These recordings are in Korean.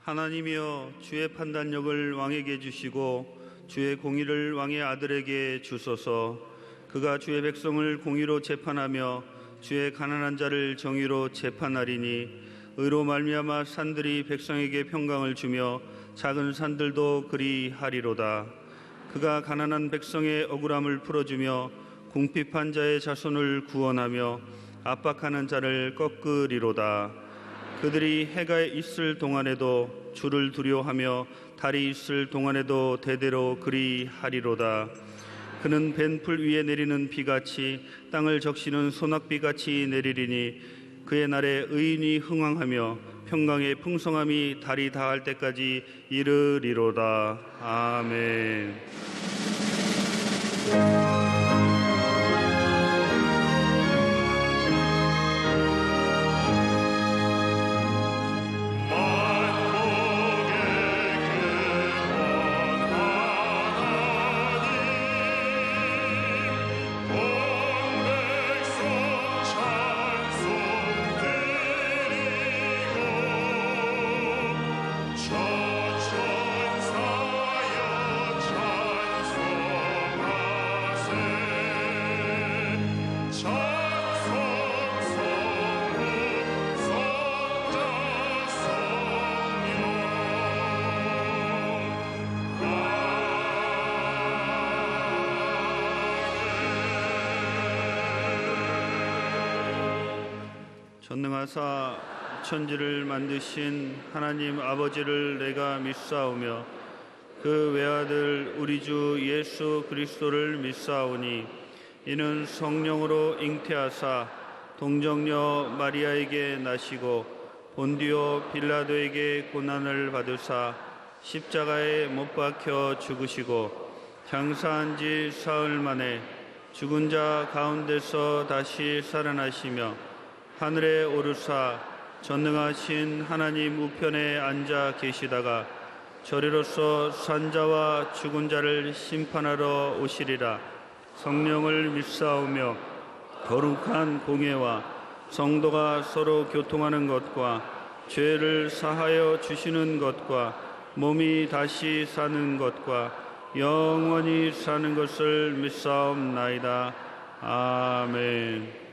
하나님이여, 주의 판단력을 왕에게 주시고 주의 공의를 왕의 아들에게 주소서. 그가 주의 백성을 공의로 재판하며 주의 가난한 자를 정의로 재판하리니 의로 말미암아 산들이 백성에게 평강을 주며 작은 산들도 그리하리로다. 그가 가난한 백성의 억울함을 풀어주며 궁핍한 자의 자손을 구원하며 압박하는 자를 꺾으리로다. 그들이 해가 있을 동안에도 주를 두려워하며 달이 있을 동안에도 대대로 그리하리로다. 그는 벤풀 위에 내리는 비같이 땅을 적시는 소낙비같이 내리리니 그의 날에 의인이 흥왕하며 평강의 풍성함이 달이 다할 때까지 이르리로다. 아멘. 전능하사 천지를 만드신 하나님 아버지를 내가 믿사오며 그 외아들 우리 주 예수 그리스도를 믿사오니 이는 성령으로 잉태하사 동정녀 마리아에게 나시고 본디오 빌라도에게 고난을 받으사 십자가에 못 박혀 죽으시고 장사한 지 사흘 만에 죽은 자 가운데서 다시 살아나시며 하늘에 오르사 전능하신 하나님 우편에 앉아 계시다가 저리로서 산자와 죽은 자를 심판하러 오시리라. 성령을 믿사오며 거룩한 공예와 성도가 서로 교통하는 것과 죄를 사하여 주시는 것과 몸이 다시 사는 것과 영원히 사는 것을 믿사옵나이다. 아멘.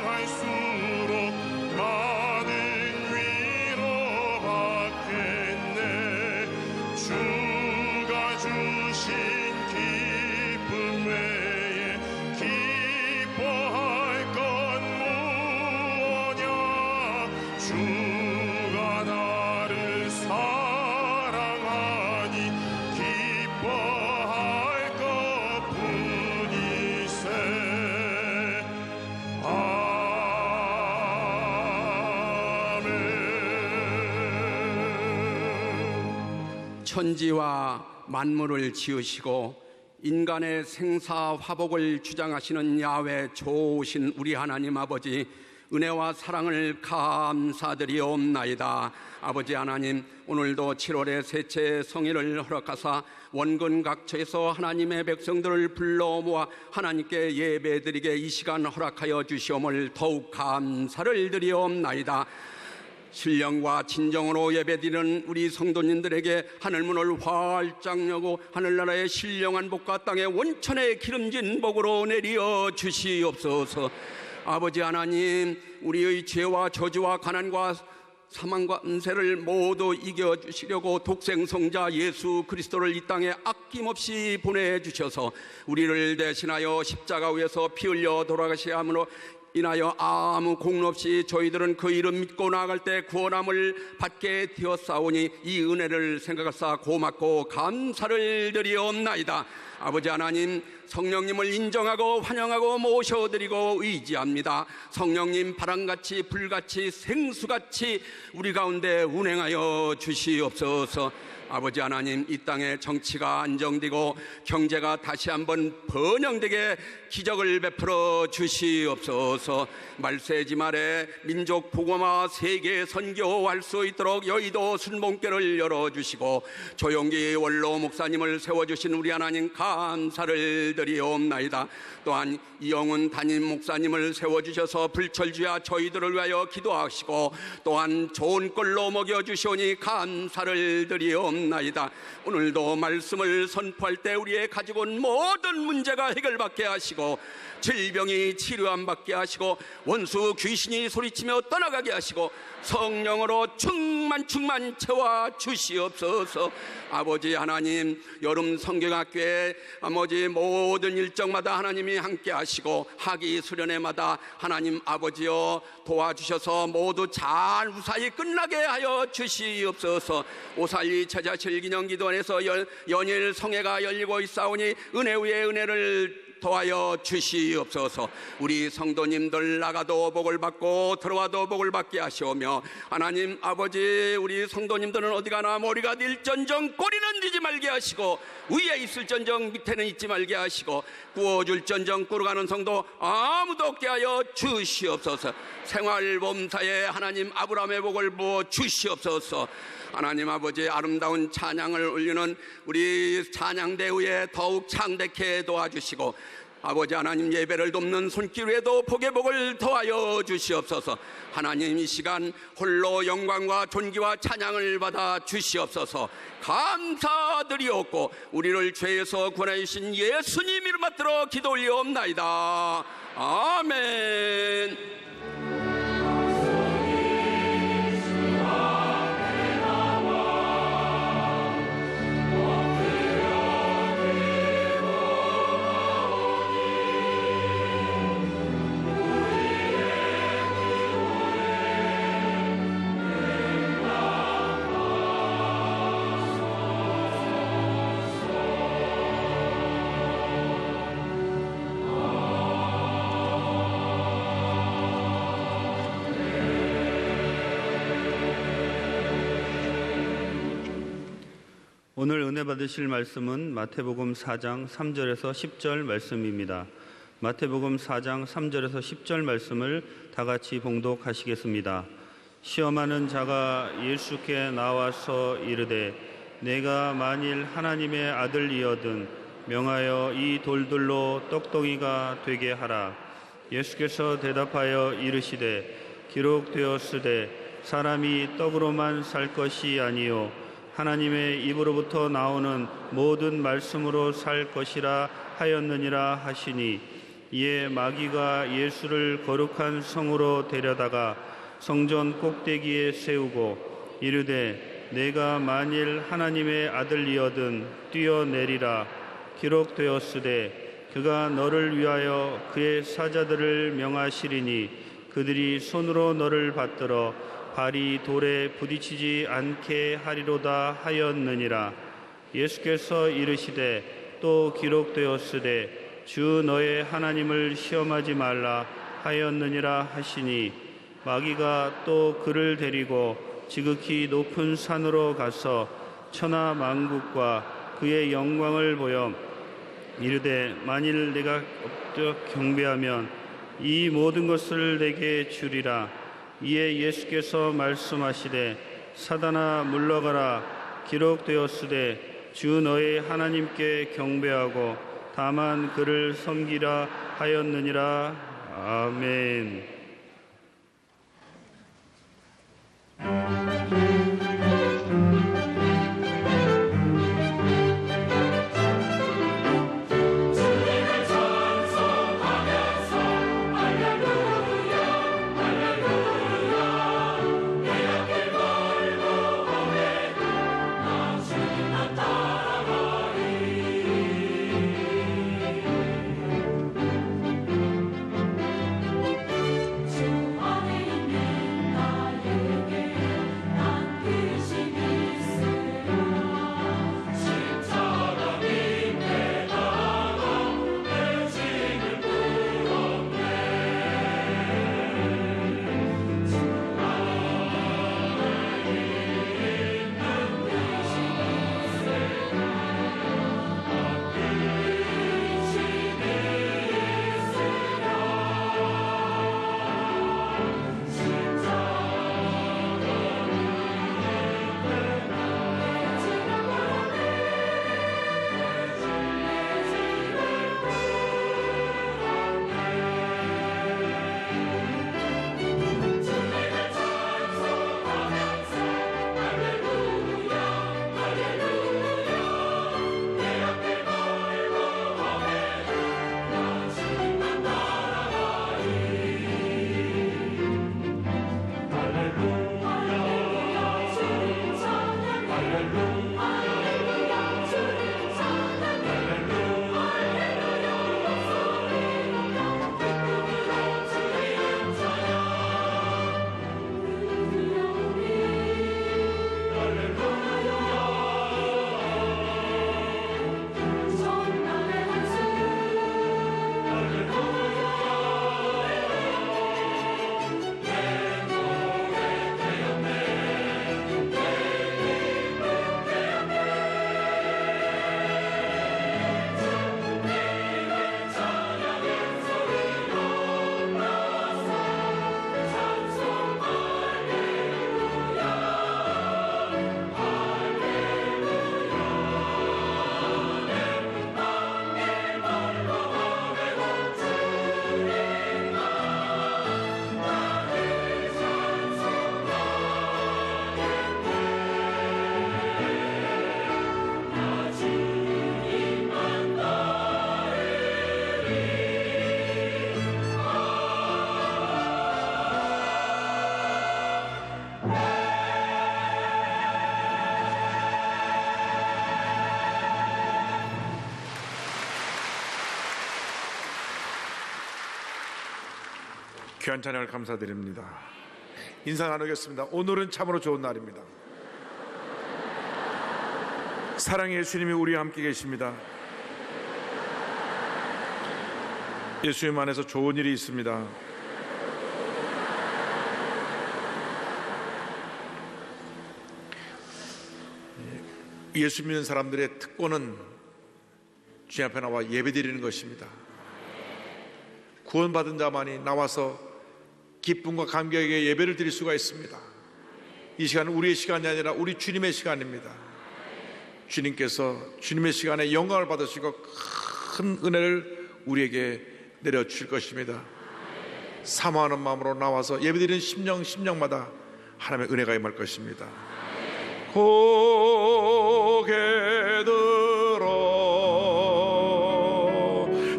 당할수록 많은 위로받겠네. 천지와 만물을 지으시고 인간의 생사 화복을 주장하시는 야훼 좋으신 우리 하나님 아버지, 은혜와 사랑을 감사드리옵나이다. 아버지 하나님, 오늘도 7월의 셋째 성일을 허락하사 원근 각처에서 하나님의 백성들을 불러 모아 하나님께 예배드리게 이 시간 허락하여 주시옴을 더욱 감사를 드리옵나이다. 신령과 진정으로 예배드리는 우리 성도님들에게 하늘문을 활짝 여고 하늘나라의 신령한 복과 땅의 원천에 기름진 복으로 내려 주시옵소서. 아버지 하나님, 우리의 죄와 저주와 가난과 사망과 음세를 모두 이겨주시려고 독생성자 예수 그리스도를 이 땅에 아낌없이 보내주셔서 우리를 대신하여 십자가 위에서 피 흘려 돌아가시야 함으로 인하여 아무 공로 없이 저희들은 그 이름 믿고 나아갈 때 구원함을 받게 되었사오니 이 은혜를 생각하사 고맙고 감사를 드리옵나이다. 아버지 하나님, 성령님을 인정하고 환영하고 모셔드리고 의지합니다. 성령님, 바람같이 불같이 생수같이 우리 가운데 운행하여 주시옵소서. 아버지 하나님, 이 땅의 정치가 안정되고 경제가 다시 한번 번영되게 기적을 베풀어 주시옵소서. 말세지 말에 민족 복음화 세계 선교할 수 있도록 여의도 순복교를 열어주시고 조용기 원로 목사님을 세워주신 우리 하나님 감사를 드리옵나이다. 또한 이영훈 담임 목사님을 세워주셔서 불철주야 저희들을 위하여 기도하시고 또한 좋은 꼴로 먹여주시오니 감사를 드리옵나이다. 오늘도 말씀을 선포할 때 우리의 가지고 온 모든 문제가 해결받게 하시고 질병이 치료함 받게 하시고 원수 귀신이 소리치며 떠나가게 하시고 성령으로 충만 채워 주시옵소서. 아버지 하나님, 여름 성경학교에 아버지 모든 일정마다 하나님이 함께 하시고 학기 수련회마다 하나님 아버지여 도와주셔서 모두 잘 무사히 끝나게 하여 주시옵소서. 542 처자실 기념기도원에서 연일 성회가 열리고 있사오니 은혜 위에 은혜를 도와여 주시옵소서. 우리 성도님들 나가도 복을 받고 들어와도 복을 받게 하시오며 하나님 아버지, 우리 성도님들은 어디 가나 머리가 닐전정 꼬리는 뒤지 말게 하시고 위에 있을전정 밑에는 있지 말게 하시고 구워줄전정 꾸러가는 성도 아무도 없게 하여 주시옵소서. 생활범사에 하나님 아브라함의 복을 부어 주시옵소서. 하나님 아버지, 아름다운 찬양을 올리는 우리 찬양대회에 더욱 창대케 도와주시고 아버지 하나님, 예배를 돕는 손길 위에도 복의 복을 더하여 주시옵소서. 하나님, 이 시간 홀로 영광과 존귀와 찬양을 받아 주시옵소서. 감사드리옵고 우리를 죄에서 구원해 주신 예수님 이름 받들어 기도 올리옵나이다. 아멘. 오늘 은혜 받으실 말씀은 마태복음 4장 3절에서 10절 말씀입니다. 마태복음 4장 3절에서 10절 말씀을 다 같이 봉독하시겠습니다. 시험하는 자가 예수께 나와서 이르되 내가 만일 하나님의 아들이거든 명하여 이 돌들로 떡덩이가 되게 하라. 예수께서 대답하여 이르시되 기록되었으되 사람이 떡으로만 살 것이 아니요 하나님의 입으로부터 나오는 모든 말씀으로 살 것이라 하였느니라 하시니, 이에 마귀가 예수를 거룩한 성으로 데려다가 성전 꼭대기에 세우고 이르되 내가 만일 하나님의 아들이거든 뛰어내리라. 기록되었으되 그가 너를 위하여 그의 사자들을 명하시리니 그들이 손으로 너를 받들어 발이 돌에 부딪히지 않게 하리로다 하였느니라. 예수께서 이르시되 또 기록되었으되 주 너의 하나님을 시험하지 말라 하였느니라 하시니, 마귀가 또 그를 데리고 지극히 높은 산으로 가서 천하 만국과 그의 영광을 보여 이르되 만일 내가 엎드려 경배하면 이 모든 것을 내게 주리라. 이에 예수께서 말씀하시되 사단아 물러가라. 기록되었으되 주 너의 하나님께 경배하고 다만 그를 섬기라 하였느니라. 아멘. 귀한 찬양을 감사드립니다. 인사 나누겠습니다. 오늘은 참으로 좋은 날입니다. 사랑의 예수님이 우리와 함께 계십니다. 예수님 안에서 좋은 일이 있습니다. 예수 믿는 사람들의 특권은 주님 앞에 나와 예배드리는 것입니다. 구원받은 자만이 나와서 기쁨과 감격에 예배를 드릴 수가 있습니다. 이 시간은 우리의 시간이 아니라 우리 주님의 시간입니다. 주님께서 주님의 시간에 영광을 받으시고 큰 은혜를 우리에게 내려주실 것입니다. 사모하는 마음으로 나와서 예배드리는 심령마다 하나님의 은혜가 임할 것입니다. 고개 들어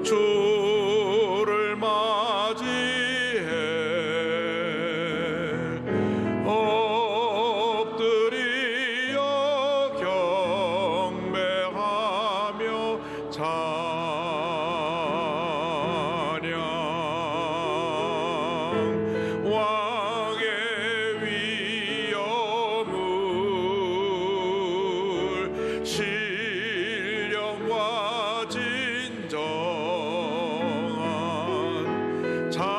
주를 맞이해 엎드려 경배하며 찬양 왕의 위엄을 신령과 진정한 찬양으로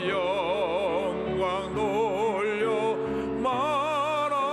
영광 돌려 말하리.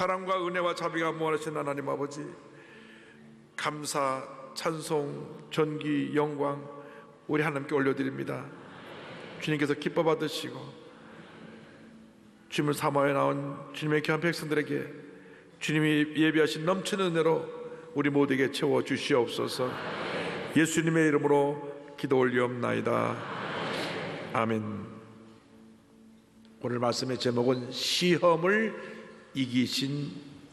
사랑과 은혜와 자비가 무한하신 하나님 아버지, 감사, 찬송, 존귀, 영광 우리 하나님께 올려드립니다. 주님께서 기뻐 받으시고 주님을 사모하여 나온 주님의 귀한 백성들에게 주님이 예비하신 넘치는 은혜로 우리 모두에게 채워주시옵소서. 예수님의 이름으로 기도 올리옵나이다. 아멘. 오늘 말씀의 제목은 시험을 이기신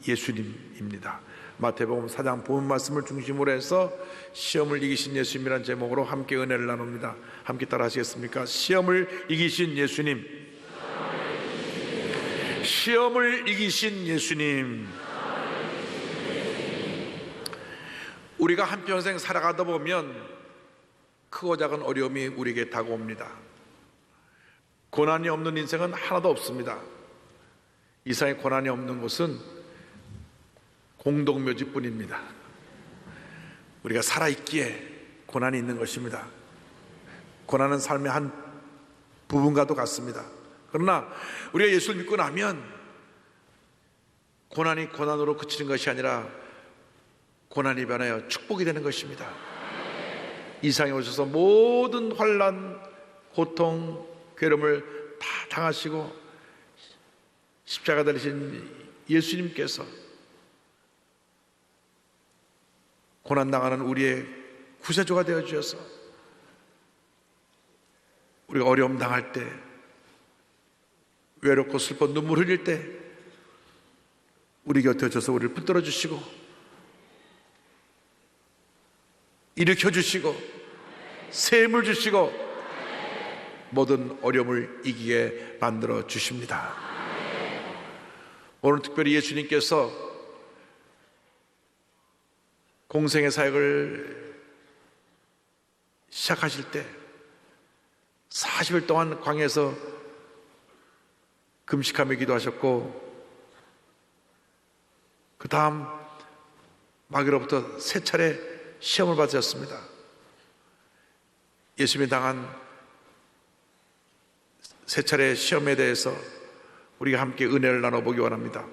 예수님입니다. 마태복음 4장 본 말씀을 중심으로 해서 시험을 이기신 예수님이라는 제목으로 함께 은혜를 나눕니다. 함께 따라 하시겠습니까? 시험을 이기신 예수님, 시험을 이기신 예수님. 우리가 한평생 살아가다 보면 크고 작은 어려움이 우리에게 다가옵니다. 고난이 없는 인생은 하나도 없습니다. 이 세상에 고난이 없는 곳은 공동묘지뿐입니다. 우리가 살아있기에 고난이 있는 것입니다. 고난은 삶의 한 부분과도 같습니다. 그러나 우리가 예수를 믿고 나면 고난이 고난으로 그치는 것이 아니라 고난이 변하여 축복이 되는 것입니다. 이 세상에 오셔서 모든 환난, 고통, 괴로움을 다 당하시고 십자가 달리신 예수님께서 고난당하는 우리의 구세주가 되어 주셔서 우리가 어려움 당할 때, 외롭고 슬퍼 눈물 흘릴 때 우리 곁에 오셔서 우리를 붙들어 주시고 일으켜 주시고 새 힘을 주시고 모든 어려움을 이기게 만들어 주십니다. 오늘 특별히 예수님께서 공생의 사역을 시작하실 때 40일 동안 광야에서 금식하며 기도하셨고, 그 다음 마귀로부터 세 차례 시험을 받으셨습니다. 예수님이 당한 세 차례 시험에 대해서 우리가 함께 은혜를 나눠보기 원합니다.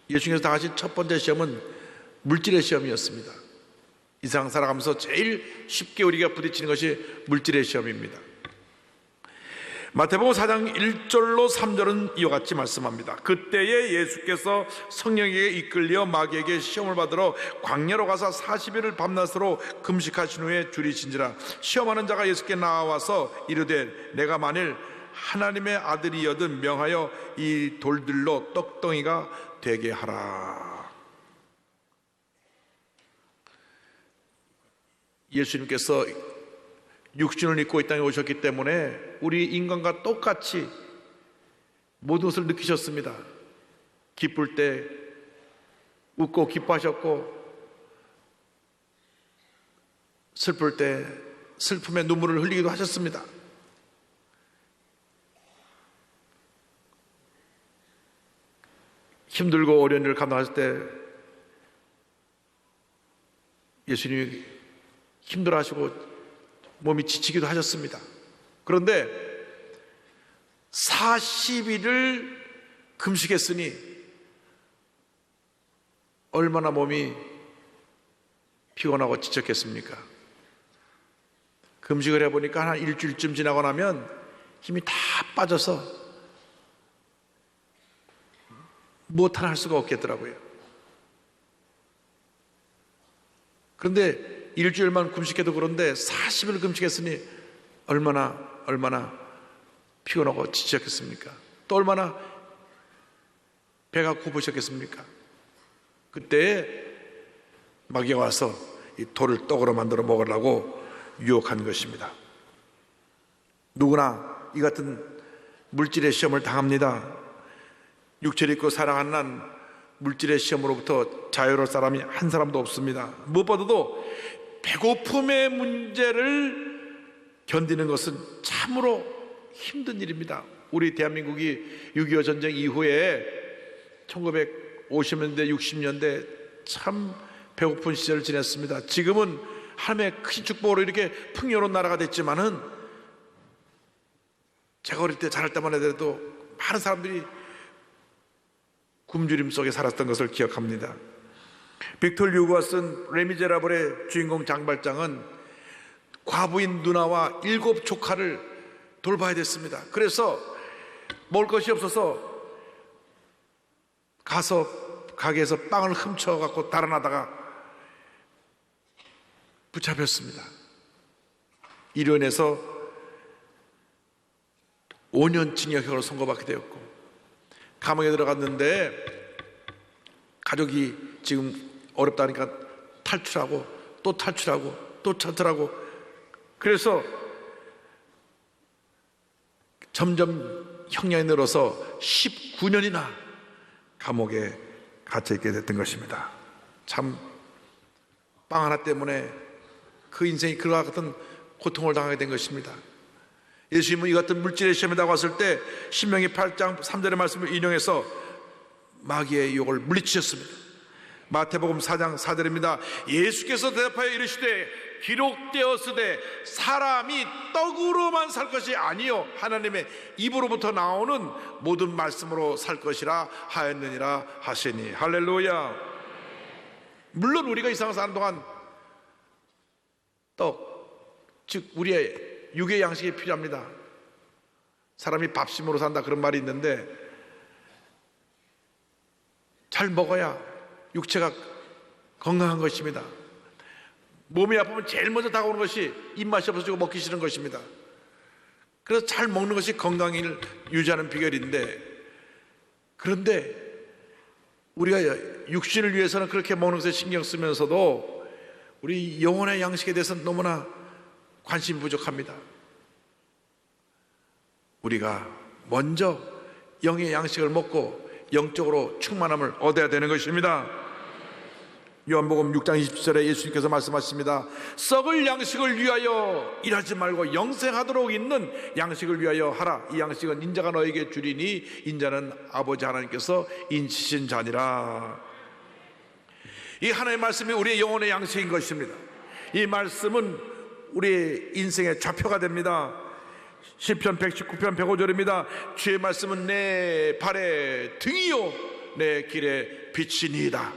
예수님께서 당하신 첫 번째 시험은 물질의 시험이었습니다. 이 세상 살아가면서 제일 쉽게 우리가 부딪히는 것이 물질의 시험입니다. 마태복음 4장 1절로 3절은 이와 같이 말씀합니다. 그때에 예수께서 성령에게 이끌려 마귀에게 시험을 받으러 광야로 가서 40일을 밤낮으로 금식하신 후에 줄이신지라. 시험하는 자가 예수께 나와서 이르되 내가 만일 하나님의 아들이여든 명하여 이 돌들로 떡덩이가 되게 하라. 예수님께서 육신을 입고 이 땅에 오셨기 때문에 우리 인간과 똑같이 모든 것을 느끼셨습니다. 기쁠 때 웃고 기뻐하셨고, 슬플 때 슬픔의 눈물을 흘리기도 하셨습니다. 힘들고 어려운 일을 감당하실 때 예수님이 힘들어하시고 몸이 지치기도 하셨습니다. 그런데 40일을 금식했으니 얼마나 몸이 피곤하고 지쳤겠습니까? 금식을 해보니까 한 일주일쯤 지나고 나면 힘이 다 빠져서 무엇 하나 할 수가 없겠더라고요. 그런데 일주일만 금식해도 그런데 40일 금식했으니 얼마나 피곤하고 지쳤겠습니까? 또 얼마나 배가 고프셨겠습니까? 그때 마귀가 와서 이 돌을 떡으로 만들어 먹으려고 유혹한 것입니다. 누구나 이 같은 물질의 시험을 당합니다. 육체를 입고 살아가는 한 물질의 시험으로부터 자유로울 사람이 한 사람도 없습니다. 무엇보다도 배고픔의 문제를 견디는 것은 참으로 힘든 일입니다. 우리 대한민국이 6.25 전쟁 이후에 1950년대 60년대 참 배고픈 시절을 지냈습니다. 지금은 하나님의 큰 축복으로 이렇게 풍요로운 나라가 됐지만은 제가 어릴 때 자랄 때만 해도 많은 사람들이 굶주림 속에 살았던 것을 기억합니다. 빅토르 유고가 쓴 레미제라블의 주인공 장발장은 과부인 누나와 7 조카를 돌봐야 됐습니다. 그래서 먹을 것이 없어서 가서 가게에서 빵을 훔쳐갖고 달아나다가 붙잡혔습니다. 이로 인해서 5년 징역형을 선고받게 되었고, 감옥에 들어갔는데 가족이 지금 어렵다니까 탈출하고 또 탈출하고 또 탈출하고, 그래서 점점 형량이 늘어서 19년이나 감옥에 갇혀 있게 됐던 것입니다. 참 빵 하나 때문에 그 인생이 그와 같은 고통을 당하게 된 것입니다. 예수님은 이 같은 물질의 시험에 나왔을 때 신명기 8장 3절의 말씀을 인용해서 마귀의 유혹을 물리치셨습니다. 마태복음 4장 4절입니다. 예수께서 대답하여 이르시되 기록되었으되 사람이 떡으로만 살 것이 아니요 하나님의 입으로부터 나오는 모든 말씀으로 살 것이라 하였느니라 하시니. 할렐루야. 물론 우리가 이 세상 사는 동안 떡, 즉 우리의 육의 양식이 필요합니다. 사람이 밥심으로 산다 그런 말이 있는데, 잘 먹어야 육체가 건강한 것입니다. 몸이 아프면 제일 먼저 다가오는 것이 입맛이 없어지고 먹기 싫은 것입니다. 그래서 잘 먹는 것이 건강을 유지하는 비결인데, 그런데 우리가 육신을 위해서는 그렇게 먹는 것에 신경 쓰면서도 우리 영혼의 양식에 대해서는 너무나 관심이 부족합니다. 우리가 먼저 영의 양식을 먹고 영적으로 충만함을 얻어야 되는 것입니다. 요한복음 6장 20절에 예수님께서 말씀하십니다. 썩을 양식을 위하여 일하지 말고 영생하도록 있는 양식을 위하여 하라. 이 양식은 인자가 너에게 주리니 인자는 아버지 하나님께서 인치신 자니라. 이 하나님의 말씀이 우리의 영혼의 양식인 것입니다. 이 말씀은 우리의 인생의 좌표가 됩니다. 시편 119편 105절입니다. 주의 말씀은 내 발의 등이요 내 길의 빛이니이다.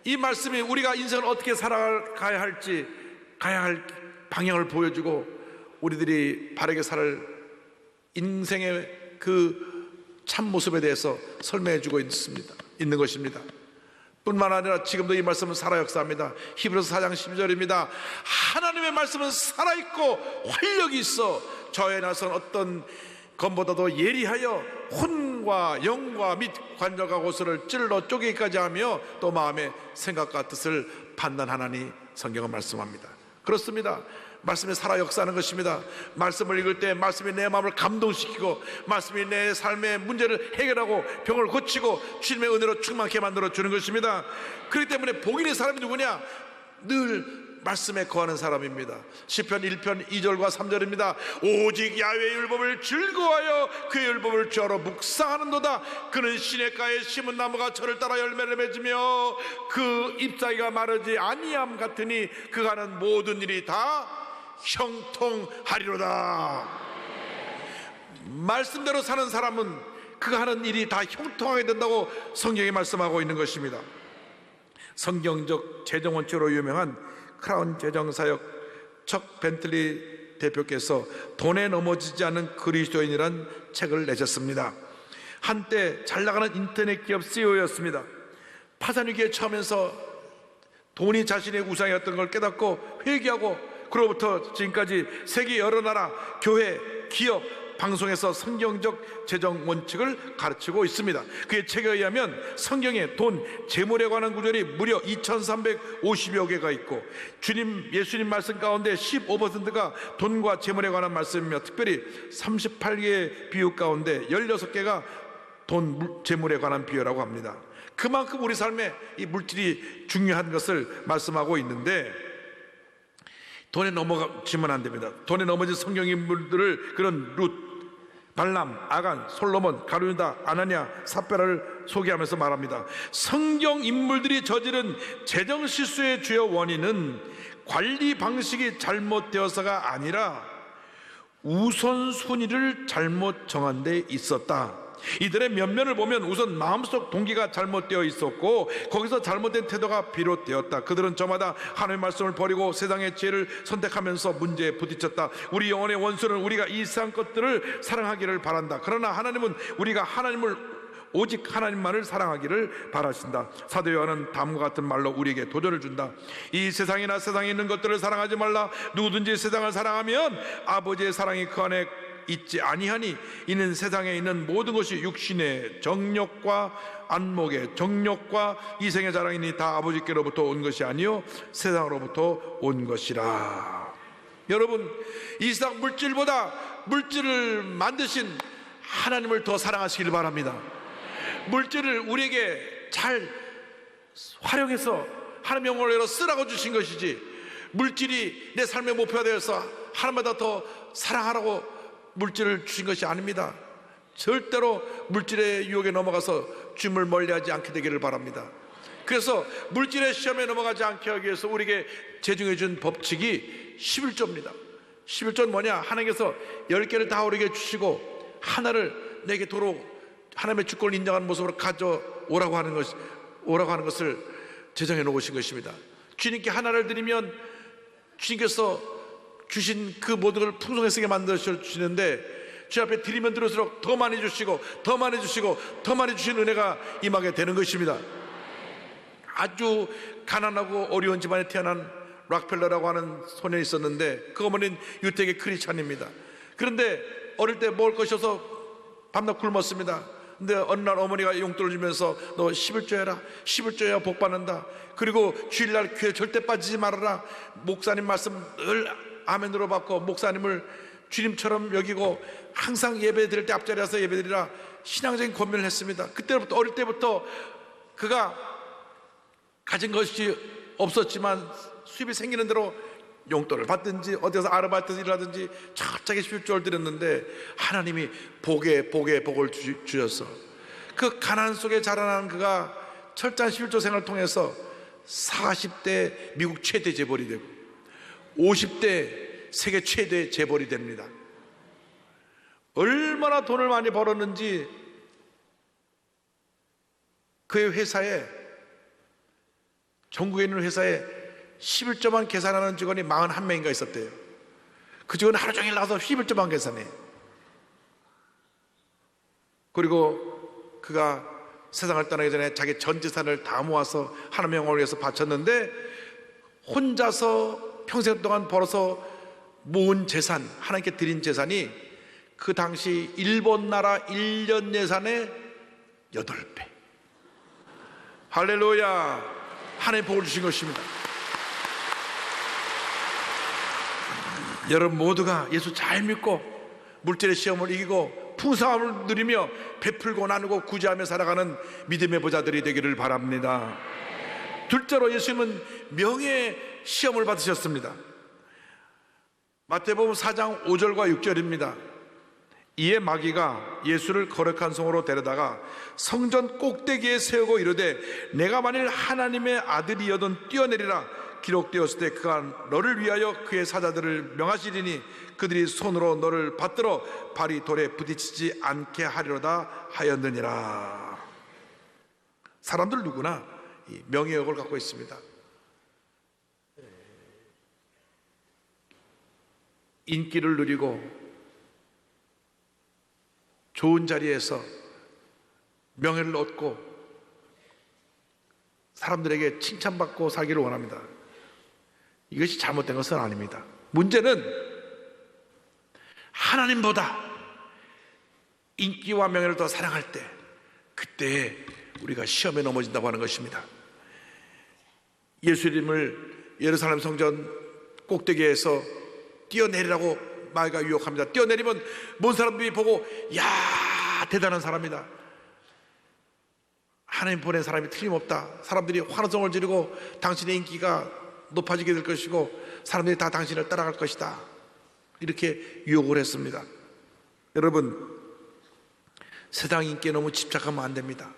이 말씀이 우리가 인생을 어떻게 살아가야 할지, 가야 할 방향을 보여주고 우리들이 바르게 살 인생의 그 참모습에 대해서 설명해주고 있는 것입니다. 뿐만 아니라 지금도 이 말씀은 살아 역사합니다. 히브리서 4장 12절입니다. 하나님의 말씀은 살아있고 활력이 있어 저에 나선 어떤 검보다도 예리하여 혼과 영과 및 관절과 고슬을 찔러 쪼개기까지 하며 또 마음의 생각과 뜻을 판단하나니 성경은 말씀합니다. 그렇습니다. 말씀이 살아 역사하는 것입니다. 말씀을 읽을 때 말씀이 내 마음을 감동시키고 말씀이 내 삶의 문제를 해결하고 병을 고치고 주님의 은혜로 충만케 만들어 주는 것입니다. 그렇기 때문에 복 있는 사람이 누구냐? 늘 말씀에 거하는 사람입니다. 시편 1편 2절과 3절입니다. 오직 야훼의 율법을 즐거워하여 그의 율법을 주하러 묵상하는도다. 그는 시냇가에 심은 나무가 철을 따라 열매를 맺으며 그 잎사귀가 마르지 아니함 같으니 그가 하는 모든 일이 다 형통하리로다. 말씀대로 사는 사람은 그가 하는 일이 다 형통하게 된다고 성경이 말씀하고 있는 것입니다. 성경적 재정원칙으로 유명한 크라운 재정사역 척 벤틀리 대표께서 돈에 넘어지지 않는 그리스도인이란 책을 내셨습니다. 한때 잘나가는 인터넷 기업 CEO였습니다. 파산위기에 처하면서 돈이 자신의 우상이었던 걸 깨닫고 회개하고 그로부터 지금까지 세계 여러 나라, 교회, 기업, 방송에서 성경적 재정 원칙을 가르치고 있습니다. 그의 책에 의하면 성경에 돈, 재물에 관한 구절이 무려 2350여 개가 있고 예수님 말씀 가운데 15%가 돈과 재물에 관한 말씀이며 특별히 38개의 비유 가운데 16개가 돈, 재물에 관한 비유라고 합니다. 그만큼 우리 삶에 이 물질이 중요한 것을 말씀하고 있는데 돈에 넘어지면 안 됩니다. 돈에 넘어진 성경 인물들을 그런 룻, 발람, 아간, 솔로몬, 가룟유다, 아나니아, 삽베라를 소개하면서 말합니다. 성경 인물들이 저지른 재정 실수의 주요 원인은 관리 방식이 잘못되어서가 아니라 우선순위를 잘못 정한 데 있었다. 이들의 면면을 보면 우선 마음속 동기가 잘못되어 있었고 거기서 잘못된 태도가 비롯되었다. 그들은 저마다 하나님의 말씀을 버리고 세상의 지혜를 선택하면서 문제에 부딪혔다. 우리 영혼의 원수는 우리가 이 세상 것들을 사랑하기를 바란다. 그러나 하나님은 우리가 오직 하나님만을 사랑하기를 바라신다. 사도 요한은 다음과 같은 말로 우리에게 도전을 준다. 이 세상이나 세상에 있는 것들을 사랑하지 말라. 누구든지 세상을 사랑하면 아버지의 사랑이 그 안에 있지 아니하니 이는 세상에 있는 모든 것이 육신의 정욕과 안목의 정욕과 이생의 자랑이니 다 아버지께로부터 온 것이 아니요 세상으로부터 온 것이라. 여러분, 이 세상 물질보다 물질을 만드신 하나님을 더 사랑하시길 바랍니다. 물질을 우리에게 잘 활용해서 하나님의 영광을 위해서 쓰라고 주신 것이지, 물질이 내 삶의 목표가 되어서 하나님보다 더 사랑하라고 물질을 주신 것이 아닙니다. 절대로 물질의 유혹에 넘어가서 주님을 멀리하지 않게 되기를 바랍니다. 그래서 물질의 시험에 넘어가지 않게 하기 위해서 우리에게 제정해 준 법칙이 11조입니다 11조는 뭐냐? 하나님께서 10개를 다 우리에게 주시고 하나를 내게 도로 하나님의 주권을 인정하는 모습으로 가져오라고 하는 것을 제정해 놓으신 것입니다. 주님께 하나를 드리면 주님께서 주신 그 모든 걸 풍성하게 쓰게 만들어 주시는데, 주 앞에 드리면 들을수록 더 많이 주시고 더 많이 주시고 더 많이 주신 은혜가 임하게 되는 것입니다. 아주 가난하고 어려운 집안에 태어난 락펠러라고 하는 소년이 있었는데 그 어머니는 유택의 크리스찬입니다. 그런데 어릴 때 먹을 것이 없어서 밤낮 굶었습니다. 근데 어느 날 어머니가 용돈을 주면서 너 11조 해라. 11조 해야 복 받는다. 그리고 주일날 교회 절대 빠지지 말아라. 목사님 말씀 늘 아멘으로 받고 목사님을 주님처럼 여기고 항상 예배 드릴 때 앞자리에 와서 예배 드리라 신앙적인 권면을 했습니다. 그때부터 어릴 때부터 그가 가진 것이 없었지만 수입이 생기는 대로 용돈을 받든지 어디서 아르바이트 일하든지 철저하게 11조를 드렸는데 하나님이 복에 복을 주셨어. 그 가난 속에 자라난 그가 철저한 11조 생활을 통해서 40대 미국 최대 재벌이 되고 50대 세계 최대 재벌이 됩니다. 얼마나 돈을 많이 벌었는지 그의 회사에, 전국에 있는 회사에 11조만 계산하는 직원이 41명인가 있었대요. 그 직원은 하루 종일 나와서 11조만 계산해. 그리고 그가 세상을 떠나기 전에 자기 전 재산을 다 모아서 하나님의 영광을 위해서 바쳤는데 혼자서 평생 동안 벌어서 모은 재산, 하나님께 드린 재산이 그 당시 일본 나라 1년 예산의 8배. 할렐루야. 하나님 복을 주신 것입니다. 여러분 모두가 예수 잘 믿고 물질의 시험을 이기고 풍성함을 누리며 베풀고 나누고 구제하며 살아가는 믿음의 보자들이 되기를 바랍니다. 둘째로 예수님은 명예 시험을 받으셨습니다. 마태복음 4장 5절과 6절입니다. 이에 마귀가 예수를 거룩한 성으로 데려다가 성전 꼭대기에 세우고 이르되 내가 만일 하나님의 아들이여든 뛰어내리라. 기록되었을 때 그가 너를 위하여 그의 사자들을 명하시리니 그들이 손으로 너를 받들어 발이 돌에 부딪히지 않게 하리로다 하였느니라. 사람들 누구나 이 명예욕을 갖고 있습니다. 인기를 누리고 좋은 자리에서 명예를 얻고 사람들에게 칭찬받고 살기를 원합니다. 이것이 잘못된 것은 아닙니다. 문제는 하나님보다 인기와 명예를 더 사랑할 때, 그때 우리가 시험에 넘어진다고 하는 것입니다. 예수님을 예루살렘 성전 꼭대기에서 뛰어내리라고 마귀가 유혹합니다. 뛰어내리면 모든 사람들이 보고 야, 대단한 사람이다, 하나님 보낸 사람이 틀림없다, 사람들이 환호성을 지르고 당신의 인기가 높아지게 될 것이고 사람들이 다 당신을 따라갈 것이다, 이렇게 유혹을 했습니다. 여러분, 세상 인기에 너무 집착하면 안 됩니다.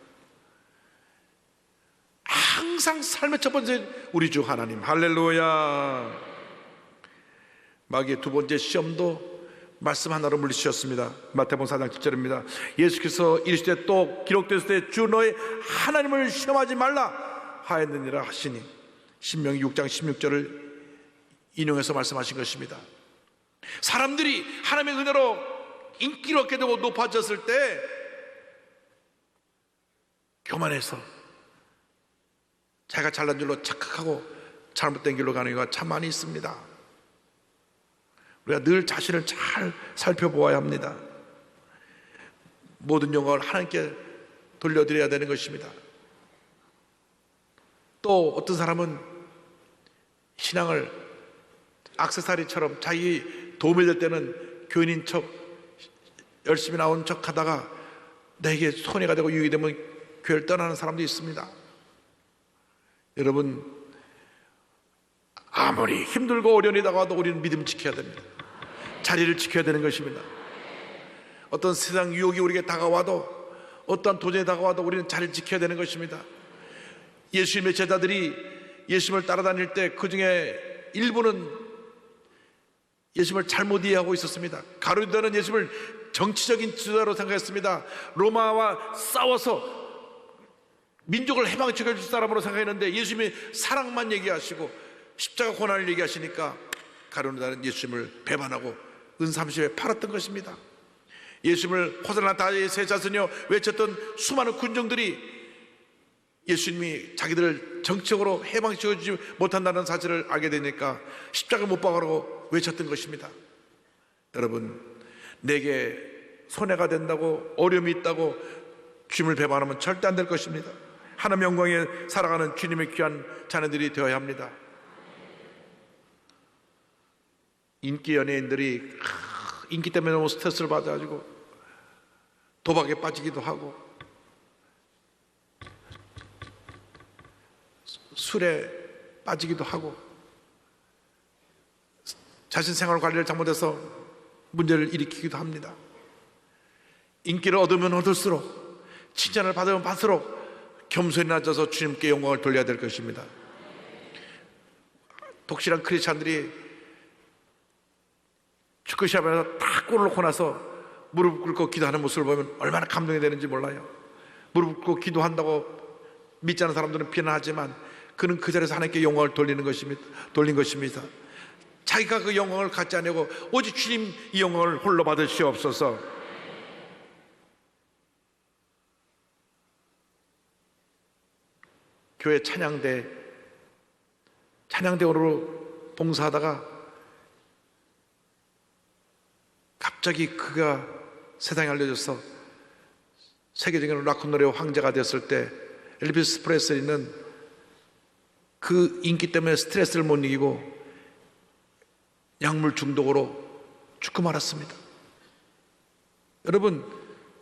항상 삶의 첫 번째 우리 주 하나님. 할렐루야. 마귀의 두 번째 시험도 말씀 하나로 물리치셨습니다. 마태복음 4장 7절입니다. 예수께서 이르시되 또 기록되었을 때 주 너의 하나님을 시험하지 말라 하였느니라 하시니, 신명기 6장 16절을 인용해서 말씀하신 것입니다. 사람들이 하나님의 은혜로 인기를 얻게 되고 높아졌을 때 교만해서 자기가 잘난 줄로 착각하고 잘못된 길로 가는 경우가 참 많이 있습니다. 우리가 늘 자신을 잘 살펴보아야 합니다. 모든 영광을 하나님께 돌려드려야 되는 것입니다. 또 어떤 사람은 신앙을 액세서리처럼 자기 도움이 될 때는 교인인 척 열심히 나온 척 하다가 내게 손해가 되고 유익이 되면 교회를 떠나는 사람도 있습니다. 여러분, 아무리 힘들고 어려움이 다가와도 우리는 믿음 지켜야 됩니다. 자리를 지켜야 되는 것입니다. 어떤 세상 유혹이 우리에게 다가와도, 어떠한 도전이 다가와도 우리는 자리를 지켜야 되는 것입니다. 예수님의 제자들이 예수님을 따라다닐 때 그 중에 일부는 예수님을 잘못 이해하고 있었습니다. 가룟유다는 예수님을 정치적인 지도자로 생각했습니다. 로마와 싸워서 민족을 해방시켜 줄 사람으로 생각했는데 예수님이 사랑만 얘기하시고 십자가 고난을 얘기하시니까 가룟유다는 예수님을 배반하고 은삼십에 팔았던 것입니다. 예수님을 호산나 다윗의 새 자손이여 외쳤던 수많은 군중들이 예수님이 자기들을 정치적으로 해방시켜주지 못한다는 사실을 알게 되니까 십자가 못 박으라고 외쳤던 것입니다. 여러분, 내게 손해가 된다고 어려움이 있다고 주님을 배반하면 절대 안 될 것입니다. 하나님 영광에 살아가는 주님의 귀한 자녀들이 되어야 합니다. 인기 연예인들이 인기 때문에 너무 스트레스를 받아가지고 도박에 빠지기도 하고 술에 빠지기도 하고 자신 생활 관리를 잘못해서 문제를 일으키기도 합니다. 인기를 얻으면 얻을수록, 칭찬을 받으면 받을수록 겸손히 낮아서 주님께 영광을 돌려야 될 것입니다. 독실한 크리스찬들이 축구 시합에서 다 골을 넣고 나서 무릎 꿇고 기도하는 모습을 보면 얼마나 감동이 되는지 몰라요. 무릎 꿇고 기도한다고 믿지 않는 사람들은 비난하지만 그는 그 자리에서 하나님께 영광을 돌린 것입니다. 자기가 그 영광을 갖지 않으려고 오직 주님 이 영광을 홀로 받으시옵소서. 교회 찬양대원으로 봉사하다가 갑자기 그가 세상에 알려져서 세계적인 락큰롤의 황제가 되었을 때 엘비스 프레슬리는 그 인기 때문에 스트레스를 못 이기고 약물 중독으로 죽고 말았습니다. 여러분,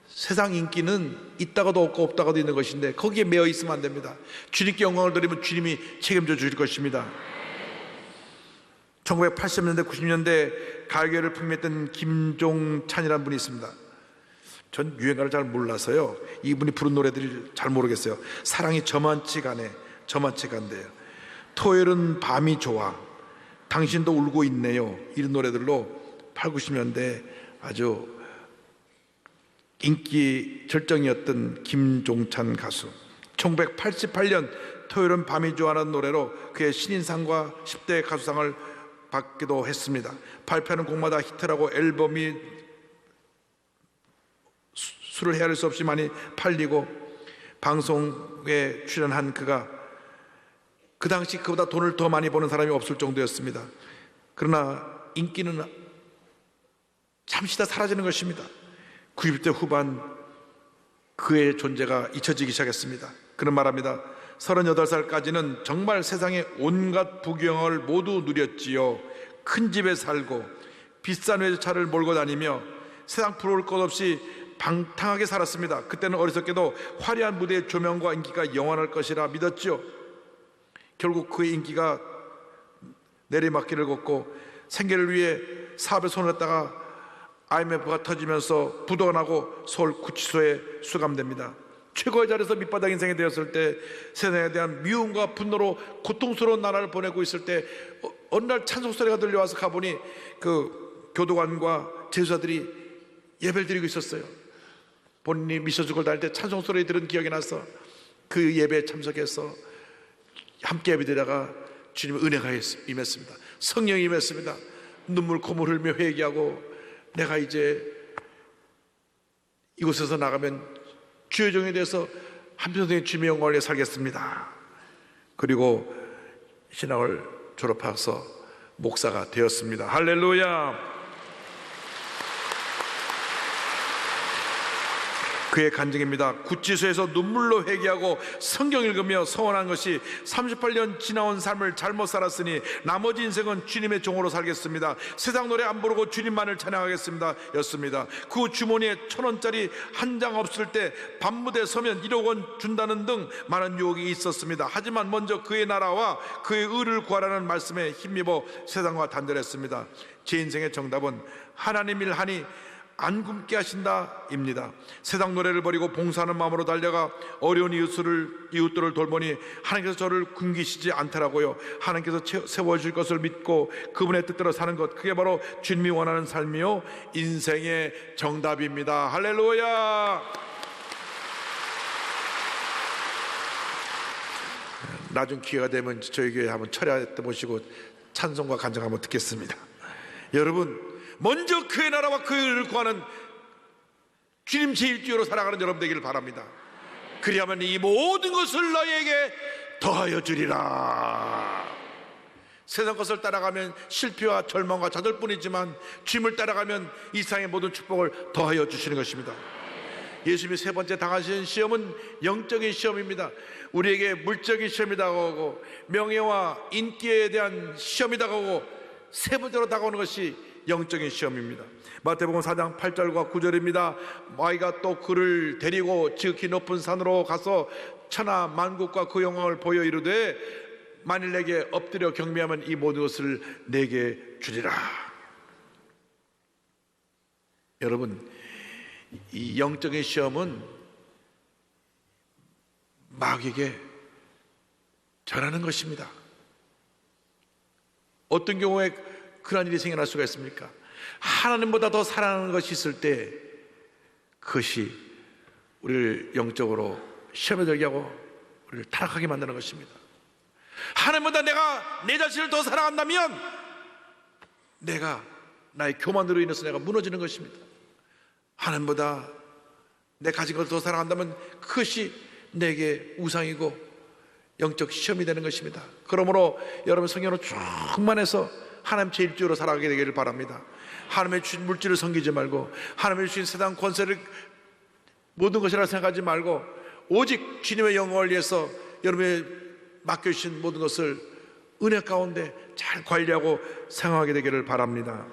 세상 인기는 있다가도 없고 없다가도 있는 것인데 거기에 매여 있으면 안 됩니다. 주님께 영광을 드리면 주님이 책임져 주실 것입니다. 1980년대 90년대 가요계를 풍미했던 김종찬이라는 분이 있습니다. 전 유행가를 잘 몰라서요, 이분이 부른 노래들을 잘 모르겠어요. 사랑이 저만치가 네, 저만치가 안돼요. 토요일은 밤이 좋아, 당신도 울고 있네요, 이런 노래들로 8, 90년대 아주 인기 절정이었던 김종찬 가수. 1988년 토요일은 밤이 좋아하는 노래로 그의 신인상과 10대 가수상을 받기도 했습니다. 발표하는 곡마다 히트라고 앨범이 수를 헤아릴 수 없이 많이 팔리고 방송에 출연한 그가 그 당시 그보다 돈을 더 많이 버는 사람이 없을 정도였습니다. 그러나 인기는 잠시 다 사라지는 것입니다. 90대 후반 그의 존재가 잊혀지기 시작했습니다. 그는 말합니다. 38살까지는 정말 세상의 온갖 부귀영화를 모두 누렸지요. 큰 집에 살고 비싼 외제차를 몰고 다니며 세상 부러울 것 없이 방탕하게 살았습니다. 그때는 어리석게도 화려한 무대의 조명과 인기가 영원할 것이라 믿었지요. 결국 그의 인기가 내리막길을 걷고 생계를 위해 사업에 손을 냈다가 IMF가 터지면서 부도가 나고 서울 구치소에 수감됩니다. 최고의 자리에서 밑바닥 인생이 되었을 때 세상에 대한 미움과 분노로 고통스러운 나날을 보내고 있을 때 어느 날 찬송 소리가 들려와서 가보니 그 교도관과 제수자들이 예배를 드리고 있었어요. 본인이 미션축을 다닐 때 찬송 소리 들은 기억이 나서 그 예배에 참석해서 함께 예배드리다가 주님의 은혜가 임했습니다. 성령이 임했습니다. 눈물 콧물 흘며 회개하고 내가 이제 이곳에서 나가면 주의 종이 돼서 한평생에 주님의 영광을 위해 살겠습니다. 그리고 신학을 졸업해서 목사가 되었습니다. 할렐루야. 그의 간증입니다. 구치소에서 눈물로 회개하고 성경 읽으며 서원한 것이 38년 지나온 삶을 잘못 살았으니 나머지 인생은 주님의 종으로 살겠습니다. 세상 노래 안 부르고 주님만을 찬양하겠습니다 였습니다. 그 주머니에 1,000원짜리 한 장 없을 때 밤무대 서면 1억 원 준다는 등 많은 유혹이 있었습니다. 하지만 먼저 그의 나라와 그의 의를 구하라는 말씀에 힘입어 세상과 단절했습니다. 제 인생의 정답은 하나님 일 하니 안 굶게 하신다 입니다. 세상 노래를 버리고 봉사하는 마음으로 달려가 어려운 이웃들을 돌보니 하나님께서 저를 굶기시지 않더라고요. 하나님께서 세워줄 것을 믿고 그분의 뜻대로 사는 것, 그게 바로 주님이 원하는 삶이요 인생의 정답입니다. 할렐루야. 나중 기회가 되면 저희 교회 한번 철야 때 모시고 찬송과 간증 한번 듣겠습니다. 여러분, 먼저 그의 나라와 그의 의를 구하는 주님 제1주요로 살아가는 여러분 되기를 바랍니다. 그리하면 이 모든 것을 너희에게 더하여 주리라. 세상 것을 따라가면 실패와 절망과 좌절뿐이지만 주님을 따라가면 이 세상의 모든 축복을 더하여 주시는 것입니다. 예수님이 세 번째 당하신 시험은 영적인 시험입니다. 우리에게 물적인 시험이 다가오고 명예와 인기에 대한 시험이 다가오고 세 번째로 다가오는 것이 영적인 시험입니다. 마태복음 4장 8절과 9절입니다. 마귀가 또 그를 데리고 지극히 높은 산으로 가서 천하 만국과 그 영광을 보여 이르되 만일 내게 엎드려 경배하면 이 모든 것을 내게 주리라. 여러분, 이 영적인 시험은 마귀에게 절하는 것입니다. 어떤 경우에 그런 일이 생겨날 수가 있습니까? 하나님보다 더 사랑하는 것이 있을 때 그것이 우리를 영적으로 시험에 들게 하고 우리를 타락하게 만드는 것입니다. 하나님보다 내가 내 자신을 더 사랑한다면 내가 나의 교만으로 인해서 내가 무너지는 것입니다. 하나님보다 내 가진 것을 더 사랑한다면 그것이 내게 우상이고 영적 시험이 되는 것입니다. 그러므로 여러분 성경으로 충만해서 하나님 제1주로 살아가게 되기를 바랍니다. 하나님의 주신 물질을 섬기지 말고 하나님의 주신 세상 권세를 모든 것이라 생각하지 말고 오직 주님의 영광을 위해서 여러분의 맡겨주신 모든 것을 은혜 가운데 잘 관리하고 생각하게 되기를 바랍니다.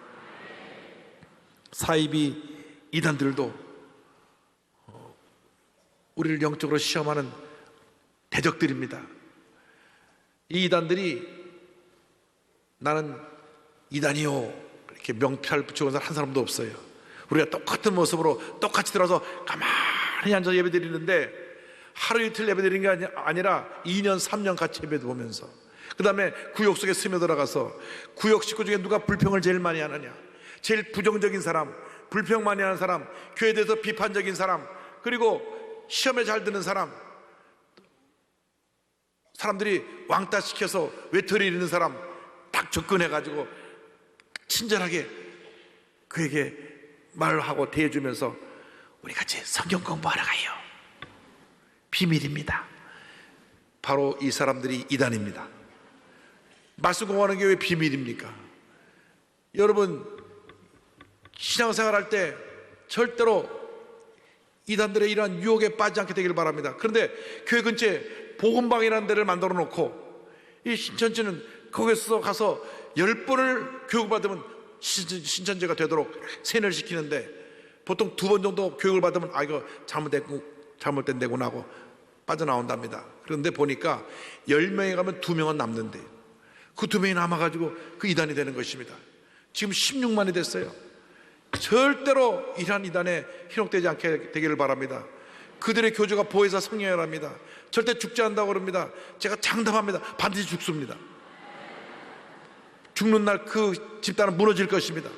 사이비 이단들도 우리를 영적으로 시험하는 대적들입니다. 이 이단들이 나는 이단이요 이렇게 명패를 붙이고 한 사람도 없어요. 우리가 똑같은 모습으로 똑같이 들어서 가만히 앉아서 예배드리는데 하루 이틀 예배드리는 게 아니라 2년 3년 같이 예배드리면서 그 다음에 구역 속에 스며들어가서 구역 식구 중에 누가 불평을 제일 많이 하느냐, 제일 부정적인 사람, 불평 많이 하는 사람, 교회에 대해서 비판적인 사람, 그리고 시험에 잘 드는 사람, 사람들이 왕따 시켜서 외톨이 있는 사람 딱 접근해가지고 친절하게 그에게 말하고 대해주면서 우리 같이 성경 공부하러 가요. 비밀입니다. 바로 이 사람들이 이단입니다. 말씀 공부하는 게 왜 비밀입니까? 여러분 신앙생활 할 때 절대로 이단들의 이러한 유혹에 빠지지 않게 되기를 바랍니다. 그런데 교회 근처에 복음방이라는 데를 만들어 놓고 이 신천지는 거기서 가서 10번을 교육받으면 신천지가 되도록 세뇌를 시키는데 보통 2번 정도 교육을 받으면 이거 잘못된 데구나 하고 빠져나온답니다. 그런데 보니까 10명에 가면 2명은 남는데 그 2명이 남아가지고 그 이단이 되는 것입니다. 지금 16만이 됐어요. 절대로 이러한 이단에 현혹되지 않게 되기를 바랍니다. 그들의 교주가 보혜사 성령이랍니다. 절대 죽지 않는다고 그럽니다. 제가 장담합니다. 반드시 죽습니다. 죽는 날 그 집단은 무너질 것입니다.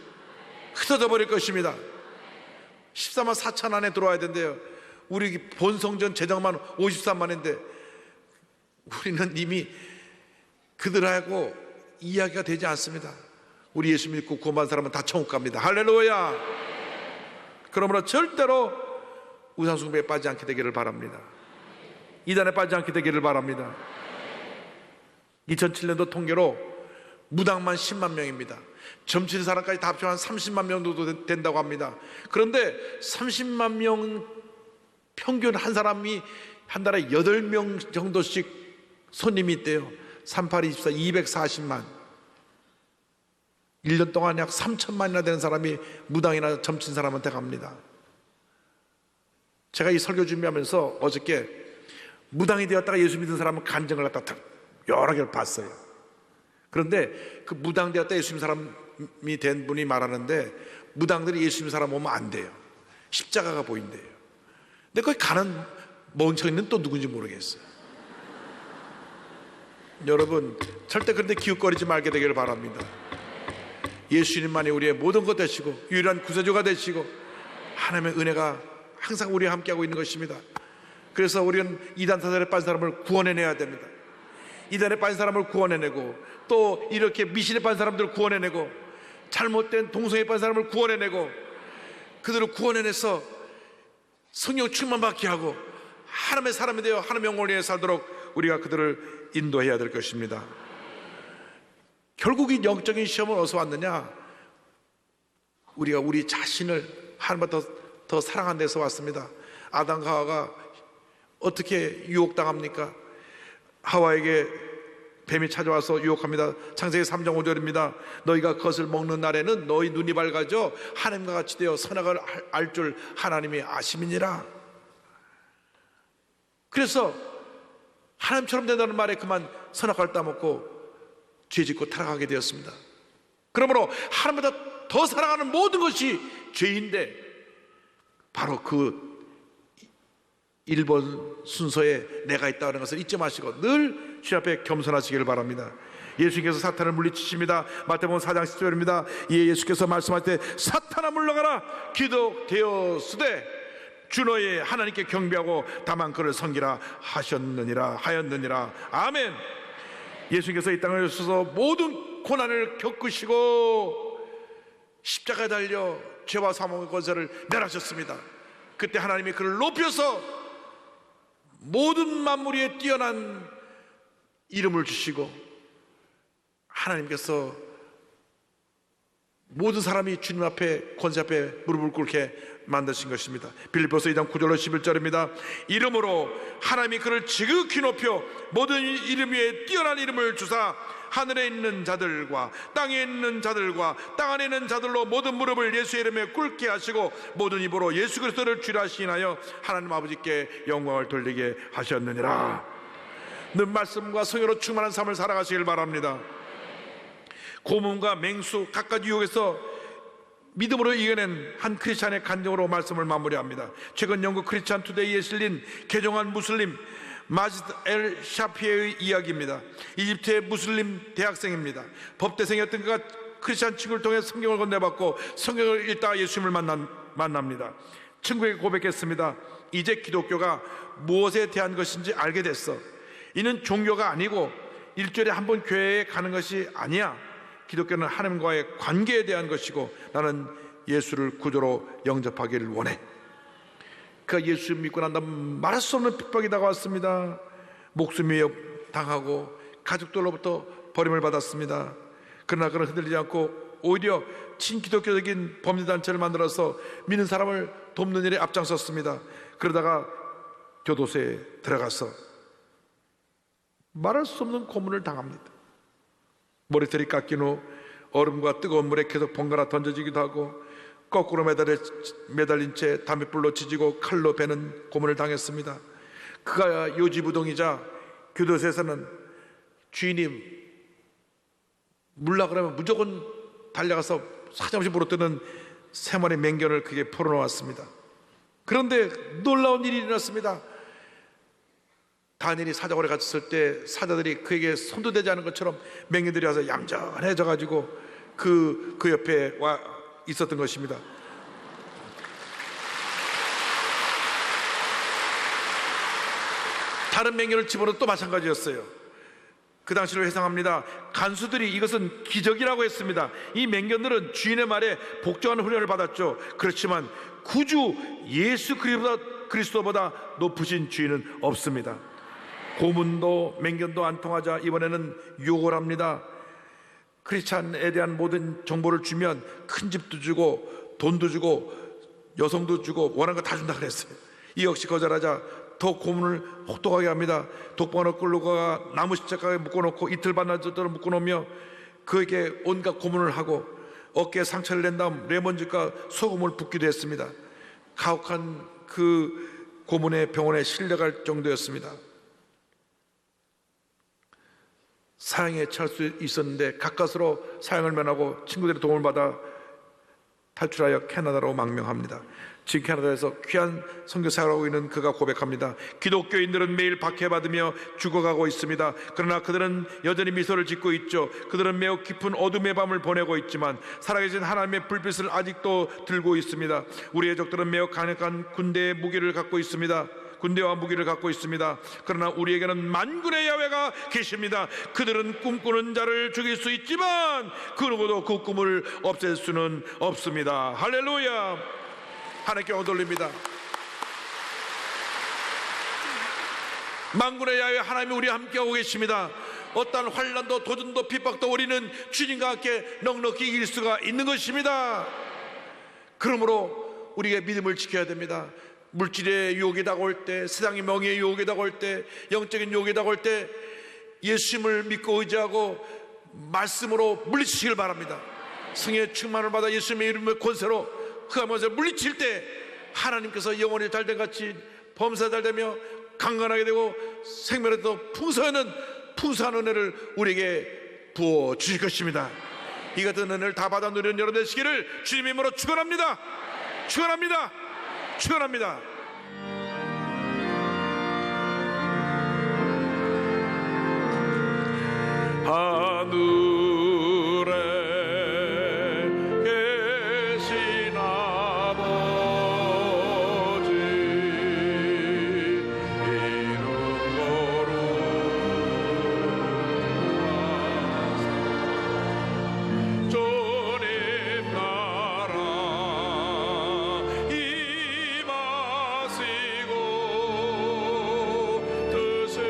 흩어져 버릴 것입니다. 14만 4천 안에 들어와야 된대요. 우리 본성전 제작만 53만인데 우리는 이미 그들하고 이야기가 되지 않습니다. 우리 예수 믿고 구원받은 사람은 다 천국 갑니다. 할렐루야. 그러므로 절대로 우상숭배에 빠지지 않게 되기를 바랍니다. 이단에 빠지지 않게 되기를 바랍니다. 2007년도 통계로 무당만 10만 명입니다. 점치는 사람까지 다 합치면 한 30만 명 정도 된다고 합니다. 그런데 30만 명 평균 한 사람이 한 달에 8명 정도씩 손님이 있대요. 3824 240만. 1년 동안 약 3천만이나 되는 사람이 무당이나 점친 사람한테 갑니다. 제가 이 설교 준비하면서 어저께 무당이 되었다가 예수 믿은 사람은 간증을 갖다 여러 개를 봤어요. 그런데 그 무당 되었다 예수 믿은 사람이 된 분이 말하는데 무당들이 예수 믿는 사람 오면 안 돼요. 십자가가 보인대요. 근데 거기 가는 멍청이는 또 누군지 모르겠어요. 여러분 절대 그런데 기웃거리지 말게 되기를 바랍니다. 예수님만이 우리의 모든 것 되시고 유일한 구세주가 되시고 하나님의 은혜가 항상 우리와 함께하고 있는 것입니다. 그래서 우리는 이단 사설에 빠진 사람을 구원해내야 됩니다. 이단에 빠진 사람을 구원해내고 또 이렇게 미신에 빠진 사람들을 구원해내고 잘못된 동성애에 빠진 사람을 구원해내고 그들을 구원해내서 성령 충만받게 하고 하나님의 사람이 되어 하나님의 영광을 위해 살도록 우리가 그들을 인도해야 될 것입니다. 결국 이 영적인 시험은 어디서 왔느냐? 우리가 우리 자신을 하나님보다 더 사랑한 데서 왔습니다. 아담과 하와가 어떻게 유혹당합니까? 하와에게 뱀이 찾아와서 유혹합니다. 창세기 3장 5절입니다. 너희가 그것을 먹는 날에는 너희 눈이 밝아져 하나님과 같이 되어 선악을 알 줄 하나님이 아심이니라. 그래서 하나님처럼 된다는 말에 그만 선악과를 따먹고 죄짓고 타락하게 되었습니다. 그러므로 하나님보다 더 사랑하는 모든 것이 죄인데 바로 그 1번 순서에 내가 있다는 것을 잊지 마시고 늘 주 앞에 겸손하시기를 바랍니다. 예수님께서 사탄을 물리치십니다. 마태복음 4장 10절입니다. 예수께서 말씀할 때 사탄아 물러가라 기도되었으되 주 너의 하나님께 경배하고 다만 그를 섬기라 하였느니라. 아멘. 예수님께서 이 땅에 오셔서 모든 고난을 겪으시고 십자가에 달려 죄와 사망의 권세를 멸하셨습니다. 그때 하나님이 그를 높여서 모든 만물 위에 뛰어난 이름을 주시고 하나님께서 모든 사람이 주님 앞에 권세 앞에 무릎을 꿇게 만드신 것입니다. 빌립보서 2장 9절로 11절입니다. 이름으로 하나님이 그를 지극히 높여 모든 이름 위에 뛰어난 이름을 주사 하늘에 있는 자들과 땅에 있는 자들과 땅 안에 있는 자들로 모든 무릎을 예수의 이름에 꿇게 하시고 모든 입으로 예수 그리스도를 주라 하시나요 하나님 아버지께 영광을 돌리게 하셨느니라. 늘 말씀과 성령으로 충만한 삶을 살아가시길 바랍니다. 고문과 맹수 각가지 유혹에서 믿음으로 이겨낸 한 크리스찬의 간증으로 말씀을 마무리합니다. 최근 영국 크리스찬 투데이에 실린 개종한 무슬림 마지드 엘 샤피의 이야기입니다. 이집트의 무슬림 대학생입니다. 법대생이었던 그가 크리스찬 친구를 통해 성경을 건네받고 성경을 읽다가 예수님을 만납니다. 친구에게 고백했습니다. 이제 기독교가 무엇에 대한 것인지 알게 됐어. 이는 종교가 아니고 일주일에 한 번 교회에 가는 것이 아니야. 기독교는 하나님과의 관계에 대한 것이고 나는 예수를 구주로 영접하기를 원해. 그가 예수 믿고 난 다음 말할 수 없는 핍박이 다가왔습니다. 목숨 위협 당하고 가족들로부터 버림을 받았습니다. 그러나 그는 흔들리지 않고 오히려 친기독교적인 범죄단체를 만들어서 믿는 사람을 돕는 일에 앞장섰습니다. 그러다가 교도소에 들어가서 말할 수 없는 고문을 당합니다. 머리털이 깎인 후 얼음과 뜨거운 물에 계속 번갈아 던져지기도 하고 거꾸로 매달린 채 담뱃불로 지지고 칼로 베는 고문을 당했습니다. 그가 요지부동이자 교도소에서는 주인이 물라 그러면 무조건 달려가서 사정없이 물어뜯는 세마리 맹견을 그게 풀어놓았습니다. 그런데 놀라운 일이 일어났습니다. 다니엘이 사자굴에 갇혔을 때 사자들이 그에게 손도 대지 않은 것처럼 맹인들이 와서 얌전해져 가지고 그 옆에 있었던 것입니다. 다른 맹견을 집어넣어도 또 마찬가지였어요. 그 당시를 회상합니다. 간수들이 이것은 기적이라고 했습니다. 이 맹견들은 주인의 말에 복종하는 훈련을 받았죠. 그렇지만 구주 예수 그리스도보다 높으신 주인은 없습니다. 고문도 맹견도 안 통하자 이번에는 욕을 합니다. 크리스찬에 대한 모든 정보를 주면 큰 집도 주고 돈도 주고 여성도 주고 원하는 거 다 준다 그랬어요. 이 역시 거절하자 더 고문을 혹독하게 합니다. 독방으로 끌고 가 나무 십자가에 묶어놓고 이틀 반나절 묶어놓으며 그에게 온갖 고문을 하고 어깨에 상처를 낸 다음 레몬즙과 소금을 붓기도 했습니다. 가혹한 그 고문의 병원에 실려갈 정도였습니다. 사형에 처할 수 있었는데 가까스로 사형을 면하고 친구들의 도움을 받아 탈출하여 캐나다로 망명합니다. 지금 캐나다에서 귀한 선교 사역을 하고 있는 그가 고백합니다. 기독교인들은 매일 박해받으며 죽어가고 있습니다. 그러나 그들은 여전히 미소를 짓고 있죠. 그들은 매우 깊은 어둠의 밤을 보내고 있지만 살아계신 하나님의 불빛을 아직도 들고 있습니다. 우리의 적들은 매우 강력한 군대와 무기를 갖고 있습니다. 그러나 우리에게는 만군의 야훼가 계십니다. 그들은 꿈꾸는 자를 죽일 수 있지만 그 누구도 그 꿈을 없앨 수는 없습니다. 할렐루야. 하나님께 얻어올립니다. 만군의 야훼 하나님이 우리와 함께하고 계십니다. 어떠한 환난도 도전도 핍박도 우리는 주님과 함께 넉넉히 이길 수가 있는 것입니다. 그러므로 우리가 믿음을 지켜야 됩니다. 물질의 유혹이 다가올 때, 세상의 명예의 유혹이 다가올 때, 영적인 유혹이 다가올 때 예수님을 믿고 의지하고 말씀으로 물리치시길 바랍니다. 성령의 충만을 받아 예수님의 이름의 권세로 흑암에서 물리칠 때 하나님께서 영혼이 잘된 같이 범사 잘되며 강건하게 되고 생명에도 풍성한 은혜를 우리에게 부어 주실 것입니다. 이 같은 은혜를 다 받아 누리는 여러분 되시기를 주님의 이름으로 축원합니다. 축원합니다. 축원합니다. 하늘에 계신 아버지 이름 거룩하사 주님 나라 임하시고 뜻을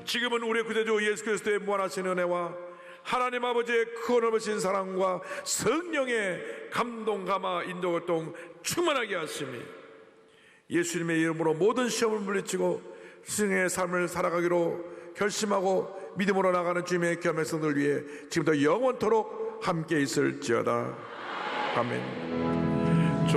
지금은 우리의 구세주 예수 그리스도의 무한하신 은혜와 하나님 아버지의 크고 넓으신 사랑과 성령의 감동, 감화, 인도, 교통 충만하게 하심이 예수님의 이름으로 모든 시험을 물리치고 승의 삶을 살아가기로 결심하고 믿음으로 나가는 주님의 귀한 백성들 위해 지금부터 영원토록 함께 있을지어다. 아멘.